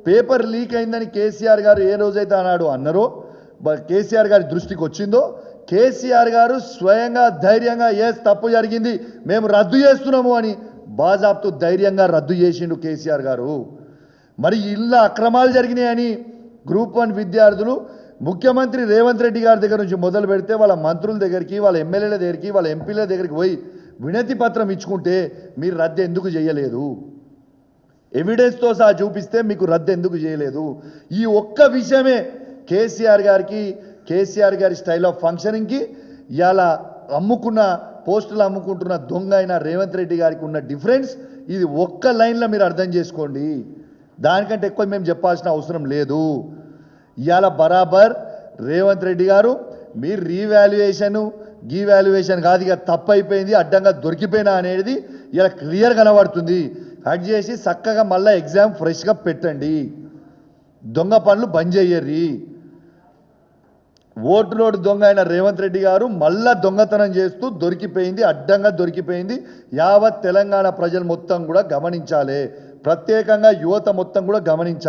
Paper leak అయిందని కేసీఆర్ గారు ఏ రోజైతే అన్నారో కేసీఆర్ గారి దృష్టికి వచ్చిందో కేసీఆర్ గారు స్వయంగా ధైర్యంగా తప్పు జరిగింది మేము రద్దు చేస్తున్నాము అని బాజాబ్తు ధైర్యంగా రద్దు చేసిండు కేసీఆర్ గారు. మరి ఇలా అక్రమాలు జరిగినాయని గ్రూప్ 1 విద్యార్థులు ముఖ్యమంత్రి రేవంత్ రెడ్డి గారి దగ్గర నుంచి మొదలు పెడితే వాళ్ళ మంత్రుల దగ్గరికి, వాళ్ళ ఎమ్మెల్యేల దగ్గరికి, వాళ్ళ ఎంపీల దగ్గరికి పోయి వినతి పత్రం ఇచ్చుకుంటే మీరు రద్దు ఎందుకు చేయలేదు? ఎవిడెన్స్తో సహా చూపిస్తే మీకు రద్దు ఎందుకు చేయలేదు? ఈ ఒక్క విషయమే కేసీఆర్ గారి స్టైల్ ఆఫ్ ఫంక్షనింగ్కి ఇలా అమ్ముకున్న పోస్టులు అమ్ముకుంటున్న దొంగ అయిన రేవంత్ రెడ్డి గారికి ఉన్న డిఫరెన్స్ ఇది ఒక్క లైన్లో మీరు అర్థం చేసుకోండి. దానికంటే ఎక్కువ మేము చెప్పాల్సిన అవసరం లేదు. ఇవాళ బరాబర్ రేవంత్ రెడ్డి గారు మీరు గీవాల్యుయేషన్ కాదు, ఇక తప్పు అయిపోయింది, అడ్డంగా దొరికిపోయినా అనేది ఇలా క్లియర్ కనబడుతుంది. కట్ చేసి చక్కగా మళ్ళీ ఎగ్జామ్ ఫ్రెష్గా పెట్టండి, దొంగ పనులు బంద్ చెయ్యర్రి. ఓటులోడు దొంగ అయిన రేవంత్ రెడ్డి గారు మళ్ళా దొంగతనం చేస్తూ దొరికిపోయింది, అడ్డంగా దొరికిపోయింది. యావత్ తెలంగాణ ప్రజలు మొత్తం కూడా గమనించాలి, ప్రత్యేకంగా యువత మొత్తం కూడా గమనించాలి.